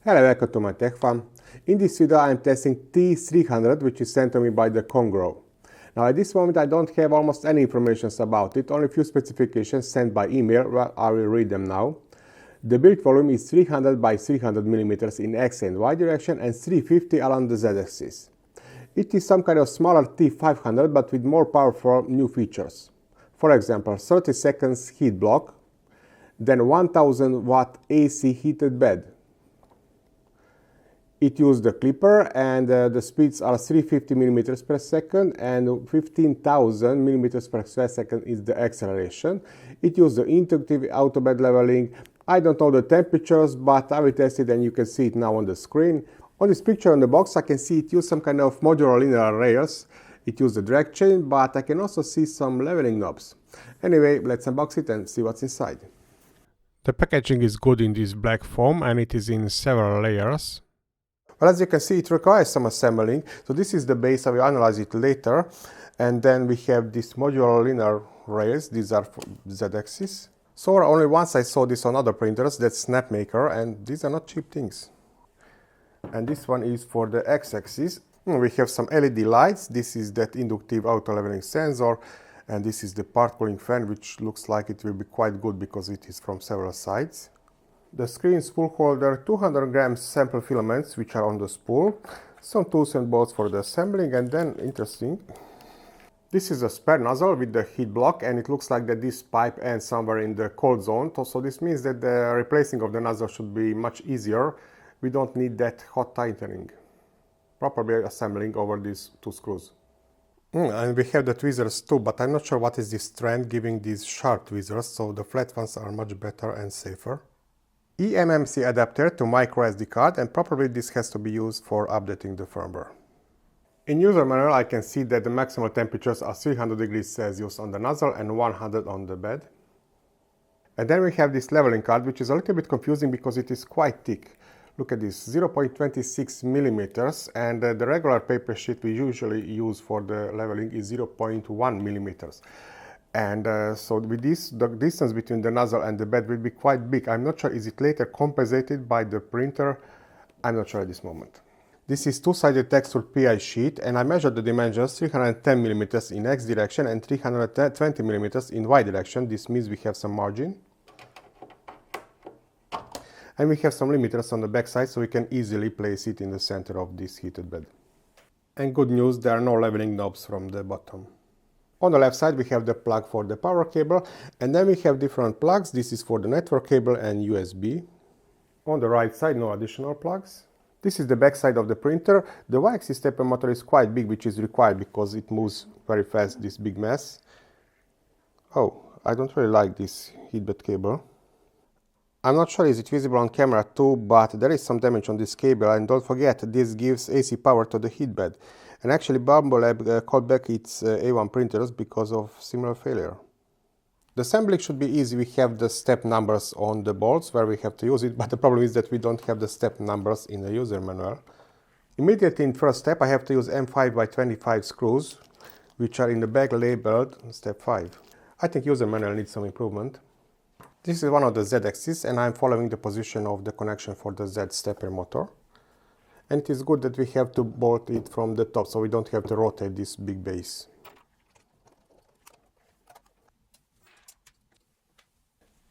Hello, welcome to my tech fun. In this video I am testing T300, which is sent to me by the Comgrow. Now at this moment I don't have almost any information about it, only a few specifications sent by email. Well, I will read them now. The build volume is 300 by 300 mm in X and Y direction and 350 along the Z-axis. It is some kind of smaller T500 but with more powerful new features. For example, 30 seconds heat block, then 1000 watt AC heated bed. It used the Klipper and the speeds are 350 mm per second and 15,000 mm per second is the acceleration. It used the intuitive auto bed leveling. I don't know the temperatures, but I will test it and you can see it now on the screen. On this picture on the box I can see it used some kind of modular linear rails. It used the drag chain, but I can also see some leveling knobs. Anyway, let's unbox it and see what's inside. The packaging is good in this black foam and it is in several layers. Well, as you can see, it requires some assembling. So this is the base, I will analyze it later. And then we have these modular linear rails. These are for Z-axis. So only once I saw this on other printers, that's Snapmaker, and these are not cheap things. And this one is for the X-axis. We have some LED lights. This is that inductive auto leveling sensor. And this is the part cooling fan, which looks like it will be quite good because it is from several sides. The screen spool holder, 200 grams sample filaments which are on the spool, some tools and bolts for the assembling, and then, interesting, this is a spare nozzle with the heat block, and it looks like that this pipe ends somewhere in the cold zone, so this means that the replacing of the nozzle should be much easier. We don't need that hot tightening. Properly assembling over these two screws. And we have the tweezers too, but I'm not sure what is this trend giving these sharp tweezers, so the flat ones are much better and safer. eMMC adapter to micro SD card, and probably this has to be used for updating the firmware. In user manual I can see that the maximal temperatures are 300 degrees Celsius on the nozzle and 100 on the bed. And then we have this leveling card, which is a little bit confusing because it is quite thick. Look at this, 0.26 millimeters, and the regular paper sheet we usually use for the leveling is 0.1 millimeters. And so with this, the distance between the nozzle and the bed will be quite big. I'm not sure, is it later compensated by the printer? I'm not sure at this moment. This is two-sided textured PI sheet, and I measured the dimensions 310 mm in X direction and 320 mm in Y direction. This means we have some margin. And we have some limiters on the back side, so we can easily place it in the center of this heated bed. And good news, there are no leveling knobs from the bottom. On the left side we have the plug for the power cable, and then we have different plugs. This is for the network cable and USB. On the right side, no additional plugs. This is the back side of the printer. The Y-axis stepper motor is quite big, which is required because it moves very fast, this big mess. Oh, I don't really like this heatbed cable. I'm not sure is it visible on camera too, but there is some damage on this cable, and don't forget this gives AC power to the heatbed. And actually Bambolab called back its A1 printers because of similar failure. The assembly should be easy. We have the step numbers on the bolts where we have to use it, but the problem is that we don't have the step numbers in the user manual. Immediately in first step I have to use M5 by 25 screws, which are in the back labeled step 5. I think user manual needs some improvement. This is one of the Z-axis, and I'm following the position of the connection for the Z stepper motor. And it is good that we have to bolt it from the top, so we don't have to rotate this big base.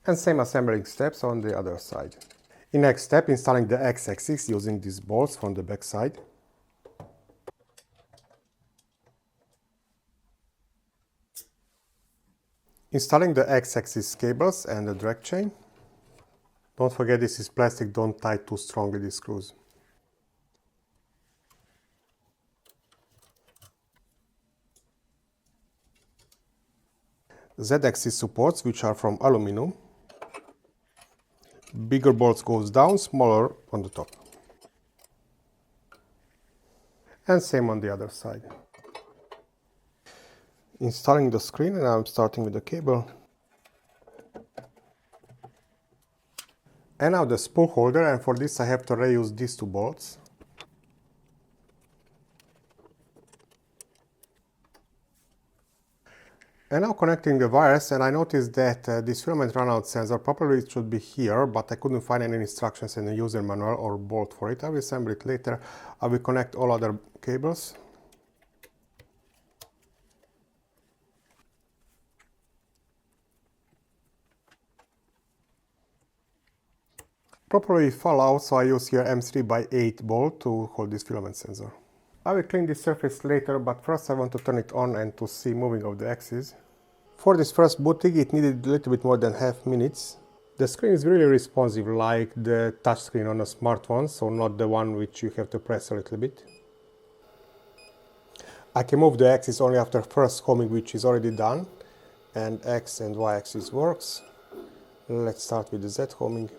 And same assembling steps on the other side. In next step, installing the X-axis using these bolts from the back side. Installing the X-axis cables and the drag chain. Don't forget this is plastic, don't tie too strongly these screws. Z-axis supports, which are from aluminum. Bigger bolts goes down, smaller on the top. And same on the other side. Installing the screen, and I'm starting with the cable. And now the spool holder, and for this I have to reuse these two bolts. And now connecting the wires, and I noticed that this filament runout sensor probably should be here, but I couldn't find any instructions in the user manual or bolt for it. I will assemble it later. I will connect all other cables. Probably fall out, so I use here M3x8 bolt to hold this filament sensor. I will clean this surface later, but first I want to turn it on and to see moving of the axis. For this first booting it needed a little bit more than half minutes. The screen is really responsive, like the touchscreen on a smartphone, so not the one which you have to press a little bit. I can move the axis only after first homing, which is already done, and X and Y axis works. Let's start with the Z homing.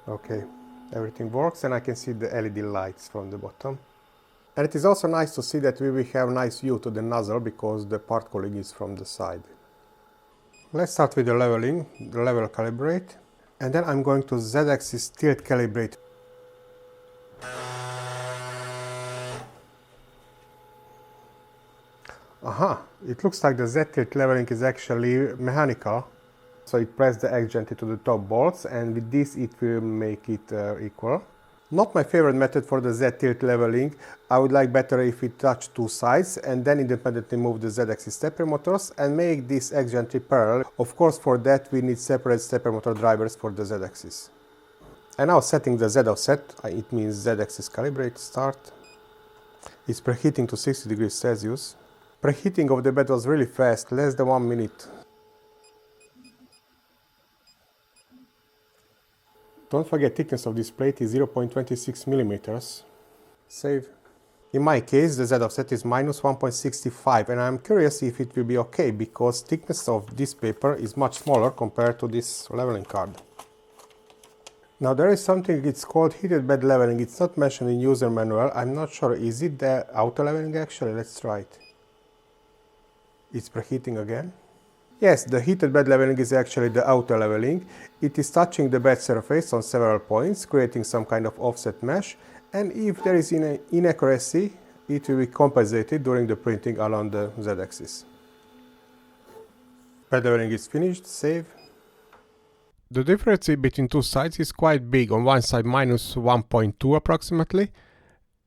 Okay, everything works and I can see the LED lights from the bottom. And it is also nice to see that we will have nice view to the nozzle because the part cooling is from the side. Let's start with the leveling, the level calibrate, and then I'm going to Z-axis tilt calibrate. Aha, it looks like the Z-tilt leveling is actually mechanical. So it presses the X gently to the top bolts, and with this it will make it equal. Not my favorite method for the Z-tilt leveling. I would like better if it touched two sides and then independently move the Z-axis stepper motors and make this X gently parallel. Of course, for that we need separate stepper motor drivers for the Z-axis. And now setting the Z offset, it means Z-axis calibrate, start. It's preheating to 60 degrees Celsius. Preheating of the bed was really fast, less than 1 minute. Don't forget, thickness of this plate is 0.26 millimeters. Save. In my case, the Z offset is minus 1.65, and I'm curious if it will be okay, because thickness of this paper is much smaller compared to this leveling card. Now there is something, it's called heated bed leveling. It's not mentioned in user manual. I'm not sure, is it the auto leveling actually? Let's try it. It's preheating again. Yes, the heated bed leveling is actually the auto leveling. It is touching the bed surface on several points, creating some kind of offset mesh, and if there is an inaccuracy, it will be compensated during the printing along the Z-axis. Bed leveling is finished, save. The difference between two sides is quite big. On one side minus 1.2 approximately,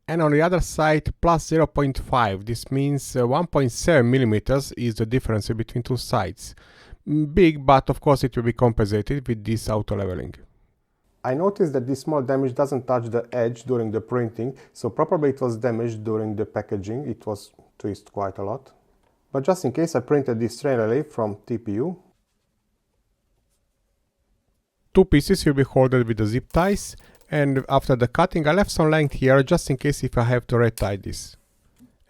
and on the other side plus 0.5. This means 1.7 millimeters is the difference between two sides. Big, but of course it will be compensated with this auto leveling. I noticed that this small damage doesn't touch the edge during the printing, so probably it was damaged during the packaging. It was twisted quite a lot. But just in case, I printed this train relay from TPU. Two pieces will be holded with the zip ties. And after the cutting, I left some length here just in case if I have to retie this.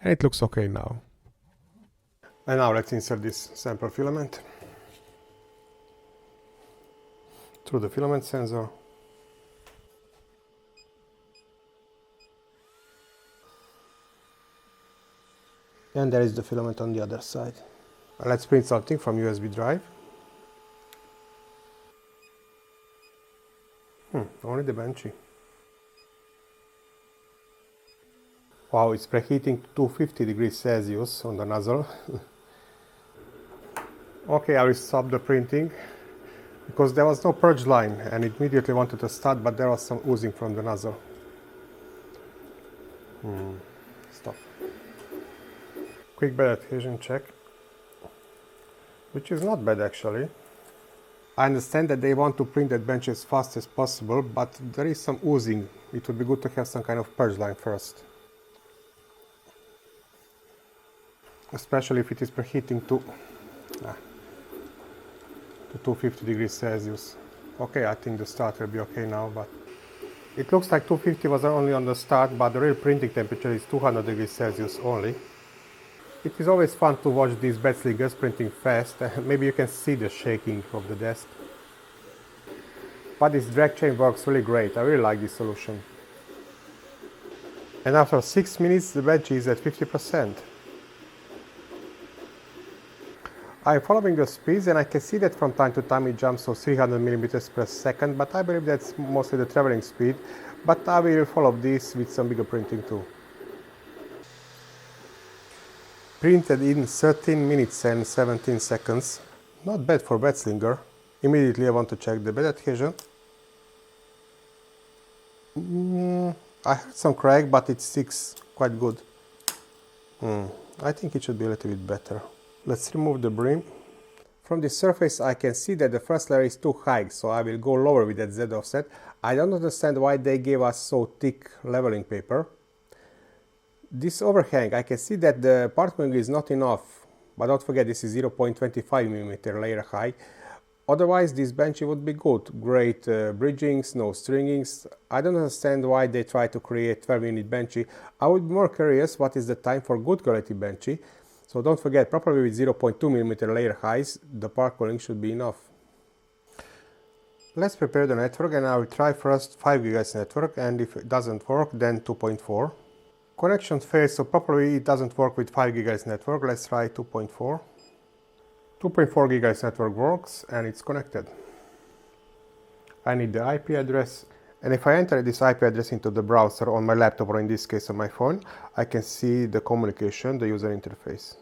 And it looks okay now. And now let's insert this sample filament through the filament sensor. And there is the filament on the other side. Let's print something from USB drive. Only the Benchy. Wow, it's preheating to 250 degrees Celsius on the nozzle. Okay, I will stop the printing because there was no purge line and it immediately wanted to start, but there was some oozing from the nozzle. Stop. Quick bed adhesion check, which is not bad actually. I understand that they want to print that bench as fast as possible, but there is some oozing. It would be good to have some kind of purge line first. Especially if it is preheating to 250 degrees Celsius. Okay, I think the start will be okay now, but it looks like 250 was only on the start, but the real printing temperature is 200 degrees Celsius only. It is always fun to watch these bed slingers printing fast. Maybe you can see the shaking of the desk. But this drag chain works really great. I really like this solution. And after 6 minutes, the Benchy is at 50%. I'm following the speeds and I can see that from time to time it jumps to 300 millimeters per second, but I believe that's mostly the traveling speed. But I will follow this with some bigger printing too. Printed in 13 minutes and 17 seconds. Not bad for bed slinger. Immediately I want to check the bed adhesion. I heard some crack, but it sticks quite good. I think it should be a little bit better. Let's remove the brim. From this surface I can see that the first layer is too high, so I will go lower with that Z offset. I don't understand why they gave us so thick leveling paper. This overhang, I can see that the part cooling is not enough, but don't forget this is 0.25mm layer high. Otherwise this Benchy would be good. Great bridgings, no stringings. I don't understand why they try to create 12-unit Benchy. I would be more curious what is the time for good quality Benchy. So don't forget, probably with 0.2mm layer highs, the part cooling should be enough. Let's prepare the network, and I will try first 5 GHz network, and if it doesn't work then 2.4. Connection fails, so probably it doesn't work with 5 GHz network. Let's try 2.4. 2.4 GHz network works and it's connected. I need the IP address, and if I enter this IP address into the browser on my laptop, or in this case on my phone, I can see the communication, the user interface.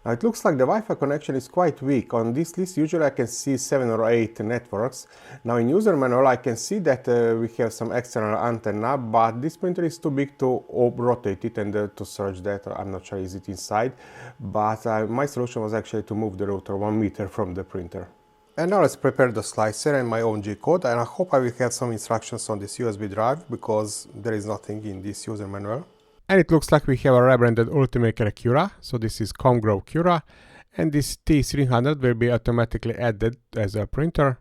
Now it looks like the Wi-Fi connection is quite weak. On this list usually I can see 7 or 8 networks. Now in user manual I can see that we have some external antenna, but this printer is too big to rotate it and to search that. I'm not sure is it inside, but my solution was actually to move the router 1 meter from the printer. And now let's prepare the slicer and my own G-code, and I hope I will have some instructions on this USB drive, because there is nothing in this user manual. And it looks like we have a rebranded Ultimaker Cura, so this is Comgrow Cura, and this T300 will be automatically added as a printer.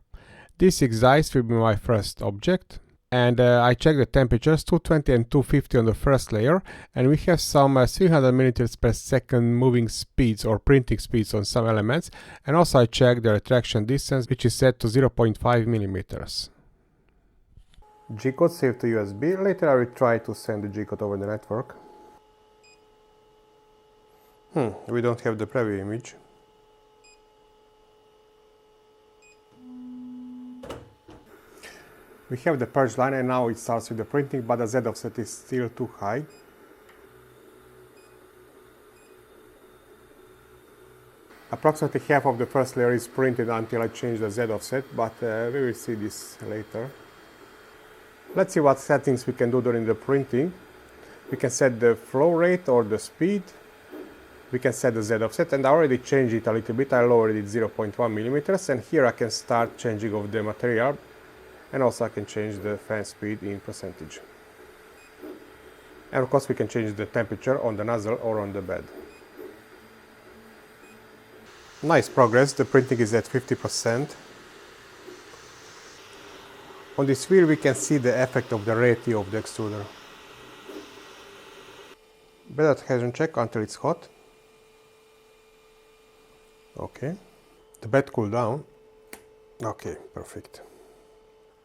This exercise will be my first object, and I checked the temperatures 220 and 250 on the first layer, and we have some 300 milliliters per second moving speeds or printing speeds on some elements, and also I checked the retraction distance, which is set to 0.5 millimeters. G-code saved to USB. Later I will try to send the G-code over the network. We don't have the preview image. We have the purge line, and now it starts with the printing, but the Z offset is still too high. Approximately half of the first layer is printed until I change the Z offset, but we will see this later. Let's see what settings we can do during the printing. We can set the flow rate or the speed. We can set the Z offset, and I already changed it a little bit. I lowered it 0.1 millimeters, and here I can start changing of the material, and also I can change the fan speed in percentage. And of course we can change the temperature on the nozzle or on the bed. Nice progress, the printing is at 50%. On this wheel we can see the effect of the ratio of the extruder. Bed adhesion check until it's hot. Okay. The bed cooled down. Okay, perfect.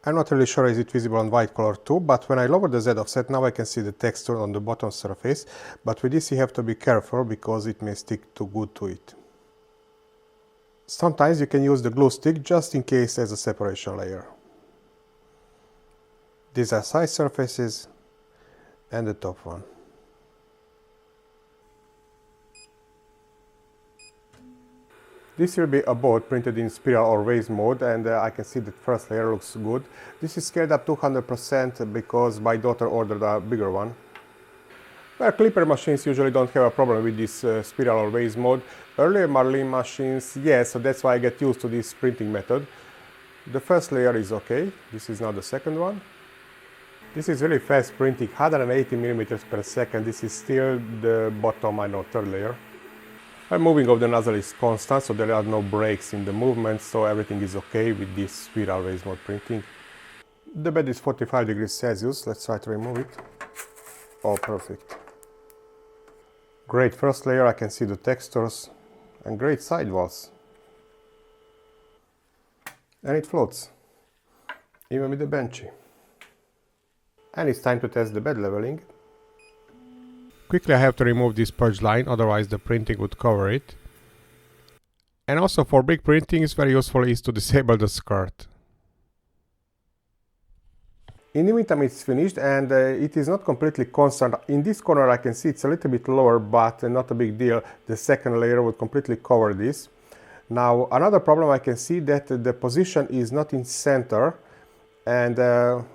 I'm not really sure is it visible on white color too, but when I lower the Z offset, now I can see the texture on the bottom surface, but with this you have to be careful because it may stick too good to it. Sometimes you can use the glue stick just in case as a separation layer. These are side surfaces and the top one. This will be a boat printed in spiral or raised mode, and I can see the first layer looks good. This is scaled up to 100% because my daughter ordered a bigger one. Well, Klipper machines usually don't have a problem with this spiral or raised mode. Earlier Marlin machines, yes, so that's why I get used to this printing method. The first layer is okay. This is now the second one. This is really fast printing, 180 millimeters per second. This is still the bottom, third layer. The moving of the nozzle is constant, so there are no breaks in the movement, so everything is okay with this spiral raised mode printing. The bed is 45 degrees Celsius. Let's try to remove it. Oh, perfect. Great first layer, I can see the textures, and great sidewalls. And it floats, even with the Benchy. And it's time to test the bed leveling. Quickly I have to remove this purge line, otherwise the printing would cover it. And also for big printing it's very useful is to disable the skirt. In the meantime, it's finished, and it is not completely constant. In this corner I can see it's a little bit lower, but not a big deal. The second layer would completely cover this. Now another problem, I can see that the position is not in center, and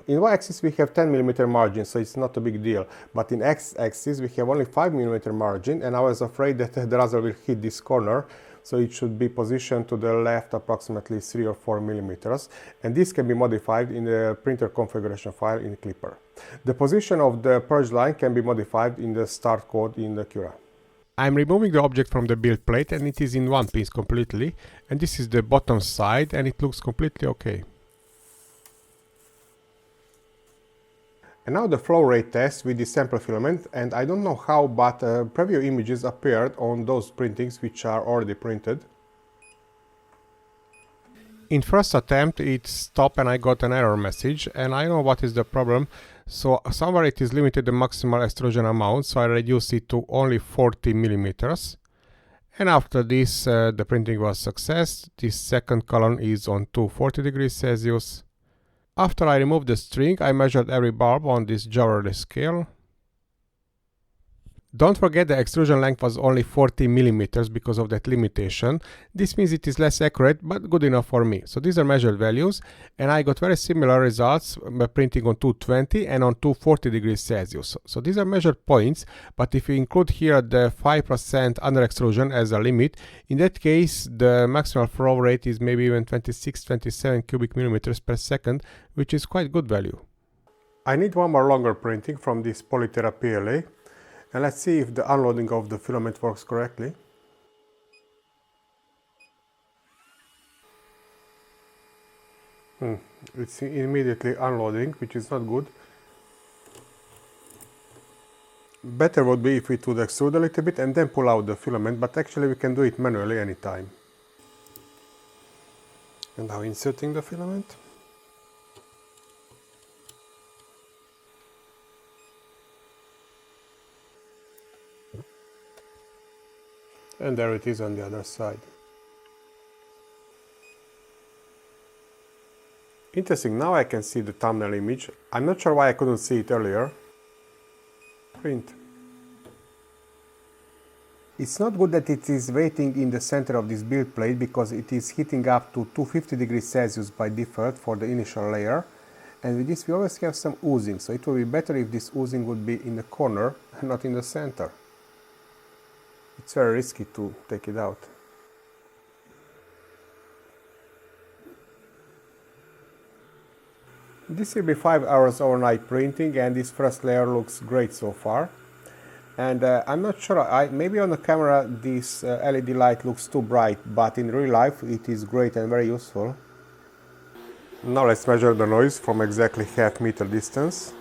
in y-axis we have 10mm margin, so it's not a big deal. But in x-axis we have only 5mm margin, and I was afraid that the nozzle will hit this corner. So it should be positioned to the left approximately 3 or 4 millimeters, and this can be modified in the printer configuration file in Klipper. The position of the purge line can be modified in the start code in the Cura. I'm removing the object from the build plate, and it is in one piece completely, and this is the bottom side, and it looks completely okay. And now the flow rate test with the sample filament, and I don't know how, but preview images appeared on those printings which are already printed. In first attempt it stopped and I got an error message, and I know what is the problem. So somewhere it is limited the maximal extrusion amount, so I reduced it to only 40 millimeters. And after this the printing was success. This second column is on 240 degrees Celsius. After I removed the string, I measured every bulb on this Javelin scale. Don't forget the extrusion length was only 40 millimeters because of that limitation. This means it is less accurate, but good enough for me. So these are measured values, and I got very similar results by printing on 220 and on 240 degrees Celsius. So these are measured points, but if you include here the 5% under extrusion as a limit, in that case the maximal flow rate is maybe even 26-27 cubic millimeters per second, which is quite good value. I need one more longer printing from this Polytera PLA. And let's see if the unloading of the filament works correctly. It's immediately unloading, which is not good. Better would be if it would extrude a little bit and then pull out the filament, but actually we can do it manually anytime. And now inserting the filament. And there it is on the other side. Interesting, now I can see the thumbnail image. I'm not sure why I couldn't see it earlier. Print. It's not good that it is waiting in the center of this build plate, because it is heating up to 250 degrees Celsius by default for the initial layer. And with this we always have some oozing, so it would be better if this oozing would be in the corner and not in the center. It's very risky to take it out. This will be 5 hours overnight printing, and this first layer looks great so far. And I'm not sure, maybe on the camera this LED light looks too bright, but in real life it is great and very useful. Now let's measure the noise from exactly half meter distance.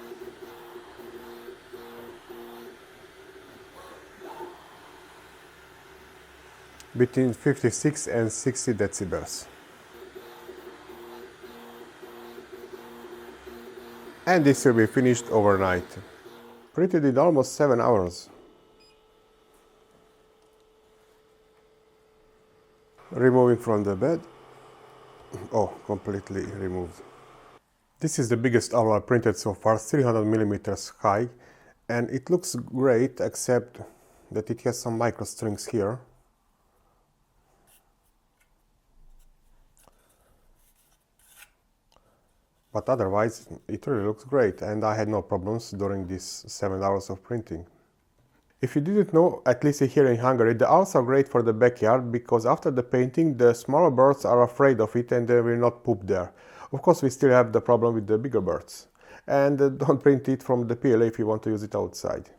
Between 56 and 60 decibels. And this will be finished overnight. Printed in almost 7 hours. Removing from the bed. Oh, completely removed. This is the biggest oval printed so far, 300 millimeters high, and it looks great except that it has some micro strings here. But otherwise it really looks great, and I had no problems during these 7 hours of printing. If you didn't know, at least here in Hungary, the owls are great for the backyard, because after the painting the smaller birds are afraid of it and they will not poop there. Of course we still have the problem with the bigger birds. And don't print it from the PLA if you want to use it outside.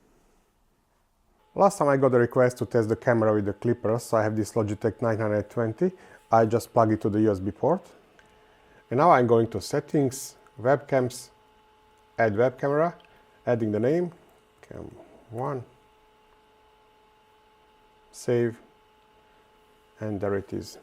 Last time I got a request to test the camera with the Klipper, so I have this Logitech 920. I just plug it to the USB port. And now I'm going to settings, webcams, add web camera, adding the name, cam1, save, and there it is.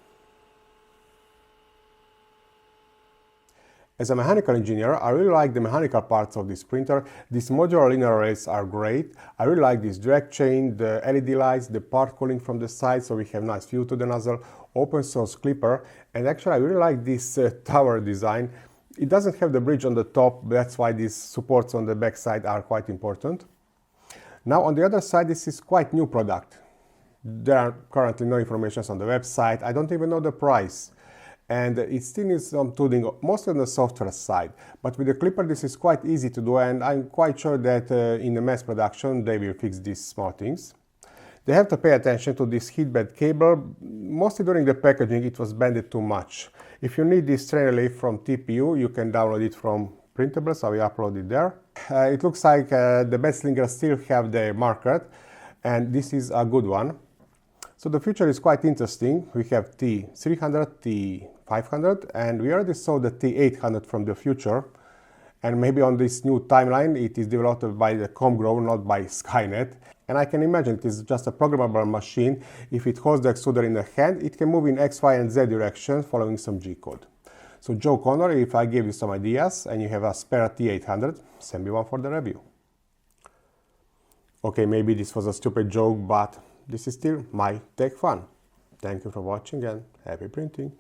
As a mechanical engineer, I really like the mechanical parts of this printer. These modular linear rails are great. I really like this drag chain, the LED lights, the part cooling from the side, so we have nice view to the nozzle, open source Klipper, and actually I really like this tower design. It doesn't have the bridge on the top, that's why these supports on the back side are quite important. Now on the other side, this is quite new product. There are currently no information on the website. I don't even know the price. And it still needs some tooling, mostly on the software side. But with the Klipper, this is quite easy to do, and I'm quite sure that in the mass production, they will fix these small things. They have to pay attention to this heatbed cable. Mostly during the packaging, it was bended too much. If you need this strain relief from TPU, you can download it from Printables. I will upload it there. It looks like the bed slingers still have their market, and this is a good one. So the future is quite interesting. We have T300, T500, and we already saw the T800 from the future. And maybe on this new timeline, it is developed by the Comgrow, not by Skynet. And I can imagine it is just a programmable machine. If it holds the extruder in the hand, it can move in X, Y, and Z direction following some G code. So Joe Connor, if I gave you some ideas and you have a spare T800, send me one for the review. Okay, maybe this was a stupid joke, but this is still my tech fun. Thank you for watching and happy printing.